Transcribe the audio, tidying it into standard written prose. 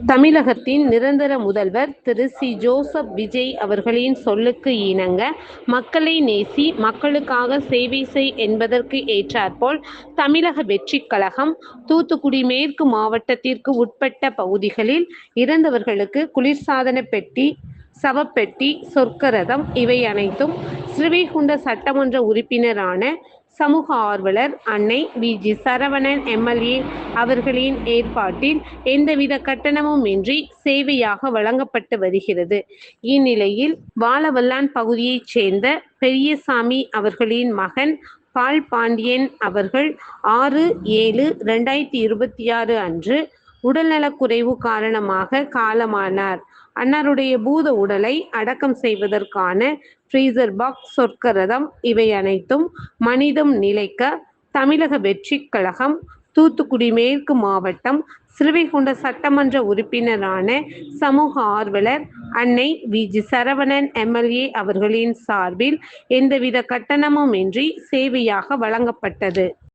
தமிழகத்தின் நிரந்தர முதல்வர் திரு சி. ஜோசப் விஜய் அவர்களின் சொல்லுக்கு இணங்க, மக்களை நேசி, மக்களுக்காக சேவை செய் என்பதற்கு ஏற்றாற்போல், தமிழக வெற்றிக் கழகம் தூத்துக்குடி மேற்கு மாவட்டத்திற்கு உட்பட்ட பகுதிகளில் இறந்தவர்களுக்கு குளிர்சாதன பெட்டி, சவப்பெட்டி, சொர்க்க ரதம் இவை அனைத்தும் ஸ்ரீவைகுண்ட சட்டமன்ற உறுப்பினரான சமூக ஆர்வலர் அன்னை வி. ஜி. சரவணன் எம்.எல்.ஏ. அவர்களின் ஏற்பாட்டில் எந்தவித கட்டணமும் இன்றி சேவையாக வழங்கப்பட்டு வருகிறது. இந்நிலையில், வாழவல்லான் பகுதியைச் சேர்ந்த பெரியசாமி அவர்களின் மகன் பால்பாண்டியன் அவர்கள் 6/7/2026 அன்று உடல்நலக்குறைவு காரணமாக காலமானார். அன்னாருடைய பூத உடலை அடக்கம் செய்வதற்கான ஃப்ரீசர் பாக்ஸ், சொர்க்க ரதம் இவை அனைத்தும் மனிதம் நிலைக்க தமிழக வெற்றிக் கழகம் தூத்துக்குடி மேற்கு மாவட்டம் ஸ்ரீவைகுண்ட சட்டமன்ற உறுப்பினரான சமூக ஆர்வலர் அன்னை வி. ஜி. சரவணன் எம்.எல்.ஏ. அவர்களின் சார்பில் எந்தவித கட்டணமும் இன்றி சேவையாக வழங்கப்பட்டது.